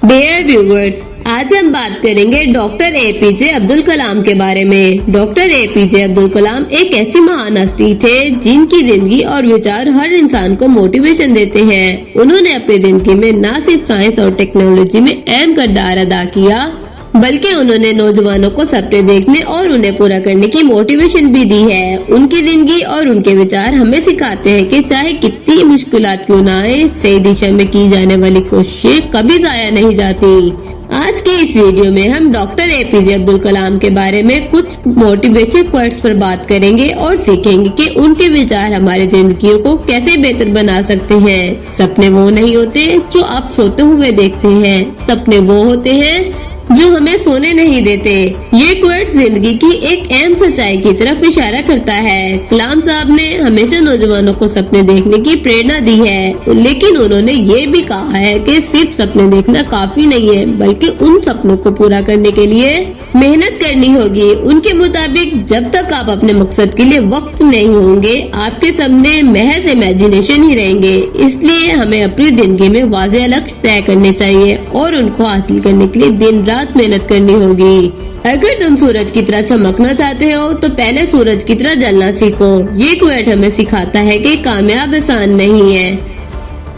Dear viewers, आज हम बात करेंगे डॉक्टर एपीजे अब्दुल कलाम के बारे में। डॉक्टर एपीजे अब्दुल कलाम एक ऐसी महान हस्ती थे जिनकी जिंदगी और विचार हर इंसान को मोटिवेशन देते हैं। उन्होंने अपनी जिंदगी में न सिर्फ साइंस और टेक्नोलॉजी में अहम किरदार अदा किया, बल्कि उन्होंने नौजवानों को सपने देखने और उन्हें पूरा करने की मोटिवेशन भी दी है। उनकी जिंदगी और उनके विचार हमें सिखाते हैं कि चाहे कितनी मुश्किलात क्यों न आए, सही दिशा में की जाने वाली कोशिश कभी जाया नहीं जाती। आज के इस वीडियो में हम डॉक्टर एपीजे अब्दुल कलाम के बारे में कुछ मोटिवेटिव क्वाट्स पर बात करेंगे और सीखेंगे कि उनके विचार हमारी जिंदगियों को कैसे बेहतर बना सकते हैं। सपने वो नहीं होते जो आप सोते हुए देखते हैं, सपने वो होते हैं जो हमें सोने नहीं देते। ये क्वाट जिंदगी की एक अहम सच्चाई की तरफ इशारा करता है। कलाम साहब ने हमेशा नौजवानों को सपने देखने की प्रेरणा दी है, लेकिन उन्होंने ये भी कहा है कि सिर्फ सपने देखना काफी नहीं है, बल्कि उन सपनों को पूरा करने के लिए मेहनत करनी होगी। उनके मुताबिक जब तक आप अपने मकसद के लिए वक्त नहीं होंगे, आपके सपने महज इमेजिनेशन ही रहेंगे। इसलिए हमें अपनी जिंदगी में वाज़ेह लक्ष्य तय करने चाहिए और उनको हासिल करने के लिए दिन रात मेहनत करनी होगी। अगर तुम सूरज की तरह चमकना चाहते हो तो पहले सूरज की तरह जलना सीखो। ये क्वेट हमें सिखाता है कि कामयाब आसान नहीं है।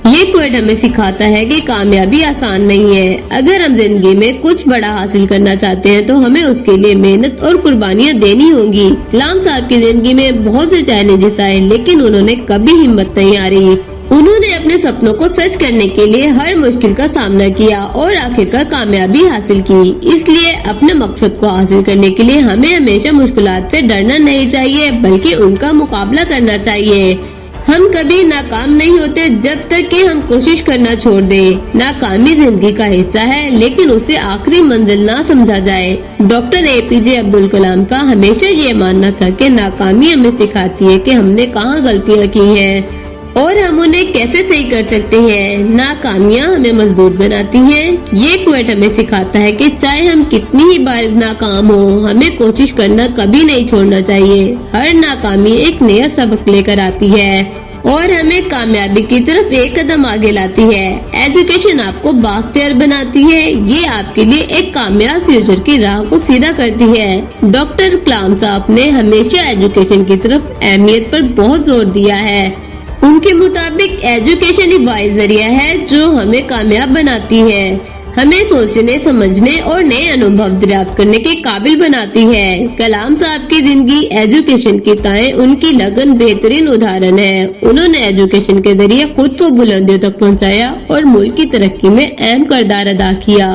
ये क्वेट हमें सिखाता है कि कामयाबी आसान नहीं है। अगर हम जिंदगी में कुछ बड़ा हासिल करना चाहते हैं तो हमें उसके लिए मेहनत और कुर्बानियां देनी होंगी। कलाम साहब की जिंदगी में बहुत से चैलेंजेस आए, लेकिन उन्होंने कभी हिम्मत नहीं हारी। उन्होंने अपने सपनों को सच करने के लिए हर मुश्किल का सामना किया और आखिरकार कामयाबी हासिल की। इसलिए अपने मकसद को हासिल करने के लिए हमें हमेशा मुश्किलात से डरना नहीं चाहिए, बल्कि उनका मुकाबला करना चाहिए। हम कभी नाकाम नहीं होते जब तक कि हम कोशिश करना छोड़ दें। नाकामी जिंदगी का हिस्सा है, लेकिन उसे आखिरी मंजिल ना समझा जाए। डॉक्टर एपीजे अब्दुल कलाम का हमेशा ये मानना था कि नाकामी हमें सिखाती है कि हमने कहाँ गलतियाँ की हैं और हम उन्हें कैसे सही कर सकते हैं। नाकामियां हमें मजबूत बनाती हैं। ये क्वेट हमें सिखाता है कि चाहे हम कितनी ही बार नाकाम हो, हमें कोशिश करना कभी नहीं छोड़ना चाहिए। हर नाकामी एक नया सबक लेकर आती है और हमें कामयाबी की तरफ एक कदम आगे लाती है। एजुकेशन आपको बाख्तियार बनाती है। ये आपके लिए एक कामयाब फ्यूचर की राह को सीधा करती है। डॉक्टर कलाम साहब ने हमेशा एजुकेशन की तरफ अहमियत पर बहुत जोर दिया है। उनके मुताबिक एजुकेशन ही वाहिद जरिया है जो हमें कामयाब बनाती है, हमें सोचने समझने और नए अनुभव दरियाफ्त करने के काबिल बनाती है। कलाम साहब की जिंदगी एजुकेशन की ताएं उनकी लगन बेहतरीन उदाहरण है। उन्होंने एजुकेशन के जरिए खुद को बुलंदियों तक पहुंचाया और मुल्क की तरक्की में अहम किरदार अदा किया।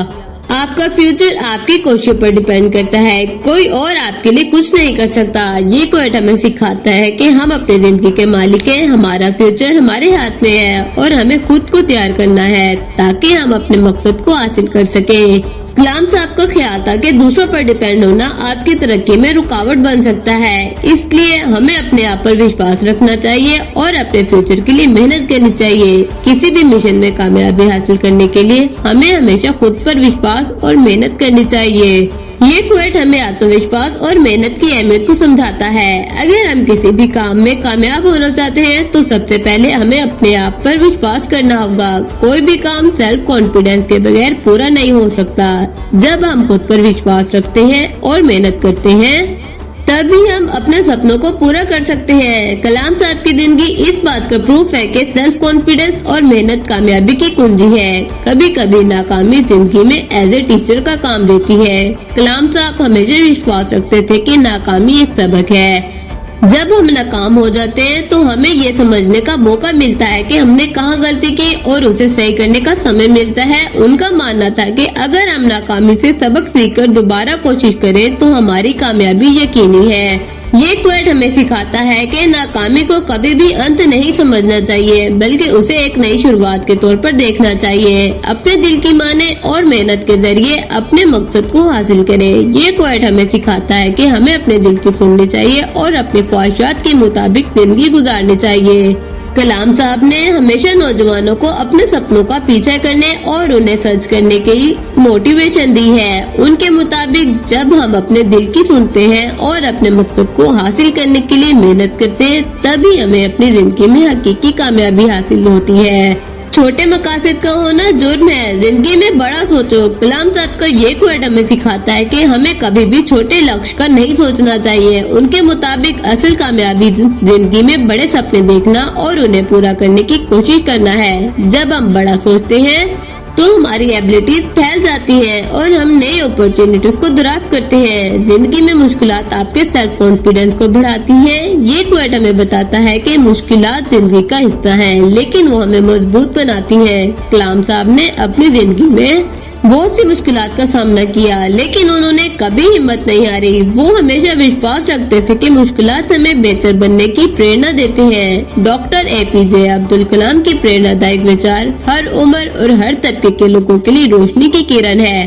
आपका फ्यूचर आपकी कोशिशों पर डिपेंड करता है, कोई और आपके लिए कुछ नहीं कर सकता। ये क्वेट हमें सिखाता है कि हम अपनी जिंदगी के मालिक हैं, हमारा फ्यूचर हमारे हाथ में है और हमें खुद को तैयार करना है ताकि हम अपने मकसद को हासिल कर सकें। कलाम साहब का ख्याल था कि दूसरों पर डिपेंड होना आपकी तरक्की में रुकावट बन सकता है। इसलिए हमें अपने आप पर विश्वास रखना चाहिए और अपने फ्यूचर के लिए मेहनत करनी चाहिए। किसी भी मिशन में कामयाबी हासिल करने के लिए हमें हमेशा खुद पर विश्वास और मेहनत करनी चाहिए। ये क्वेट हमें आत्मविश्वास और मेहनत की अहमियत को समझाता है। अगर हम किसी भी काम में कामयाब होना चाहते हैं तो सबसे पहले हमें अपने आप पर विश्वास करना होगा। कोई भी काम सेल्फ कॉन्फिडेंस के बगैर पूरा नहीं हो सकता। जब हम खुद पर विश्वास रखते हैं और मेहनत करते हैं, तभी हम अपने सपनों को पूरा कर सकते हैं। कलाम साहब की जिंदगी इस बात का प्रूफ है कि सेल्फ कॉन्फिडेंस और मेहनत कामयाबी की कुंजी है। कभी कभी नाकामी जिंदगी में एज ए टीचर का काम देती है। कलाम साहब हमेशा विश्वास रखते थे कि नाकामी एक सबक है। जब हम नाकाम हो जाते हैं तो हमें ये समझने का मौका मिलता है कि हमने कहाँ गलती की और उसे सही करने का समय मिलता है। उनका मानना था कि अगर हम नाकामी से सबक सीखकर दोबारा कोशिश करें तो हमारी कामयाबी यकीनी है। ये क्वेट हमें सिखाता है कि नाकामी को कभी भी अंत नहीं समझना चाहिए, बल्कि उसे एक नई शुरुआत के तौर पर देखना चाहिए। अपने दिल की माने और मेहनत के जरिए अपने मकसद को हासिल करें। ये क्वेट हमें सिखाता है कि हमें अपने दिल की सुननी चाहिए और अपने ख्वाहिशात के मुताबिक जिंदगी गुजारनी चाहिए। कलाम साहब ने हमेशा नौजवानों को अपने सपनों का पीछा करने और उन्हें सर्च करने की मोटिवेशन दी है। उनके मुताबिक जब हम अपने दिल की सुनते हैं और अपने मकसद को हासिल करने के लिए मेहनत करते हैं, तभी हमें अपनी जिंदगी में हकीकी कामयाबी हासिल होती है। छोटे मकासद का होना जुर्म है, जिंदगी में बड़ा सोचो। कलाम साहब का ये क्वेट हमें सिखाता है कि हमें कभी भी छोटे लक्ष्य का नहीं सोचना चाहिए। उनके मुताबिक असल कामयाबी जिंदगी में बड़े सपने देखना और उन्हें पूरा करने की कोशिश करना है। जब हम बड़ा सोचते हैं तो हमारी एबिलिटीज फैल जाती हैं और हम नई अपॉर्चुनिटीज को दरियाफ्त करते हैं। जिंदगी में मुश्किलात आपके सेल्फ कॉन्फिडेंस को बढ़ाती हैं। ये क्वेट हमें बताता है कि मुश्किलात जिंदगी का हिस्सा हैं, लेकिन वो हमें मजबूत बनाती हैं। कलाम साहब ने अपनी जिंदगी में बहुत सी मुश्किलात का सामना किया, लेकिन उन्होंने कभी हिम्मत नहीं हारी। वो हमेशा विश्वास रखते थे कि मुश्किलात हमें बेहतर बनने की प्रेरणा देती हैं। डॉक्टर एपीजे अब्दुल कलाम की प्रेरणादायक विचार हर उम्र और हर तबके के लोगों के लिए रोशनी की किरण है।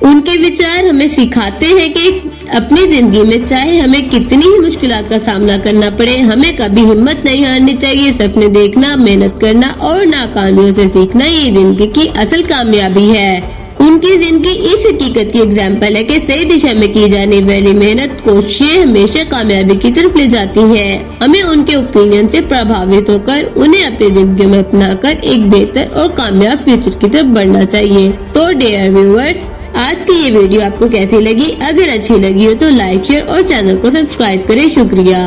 उनके विचार हमें सिखाते हैं कि अपनी जिंदगी में चाहे हमें कितनी ही मुश्किलात का सामना करना पड़े, हमें कभी हिम्मत नहीं हारनी चाहिए। सपने देखना, मेहनत करना और नाकामियों से सीखना ये जिंदगी की असल कामयाबी है। उनकी जिंदगी इस हकीकत की एग्जाम्पल है कि सही दिशा में की जाने वाली मेहनत कोशिशें हमेशा कामयाबी की तरफ ले जाती हैं। हमें उनके ओपिनियन से प्रभावित होकर उन्हें अपनी जिंदगी में अपनाकर एक बेहतर और कामयाब फ्यूचर की तरफ बढ़ना चाहिए। तो डियर व्यूअर्स, आज की ये वीडियो आपको कैसी लगी? अगर अच्छी लगी हो तो लाइक, शेयर और चैनल को सब्सक्राइब करें। शुक्रिया।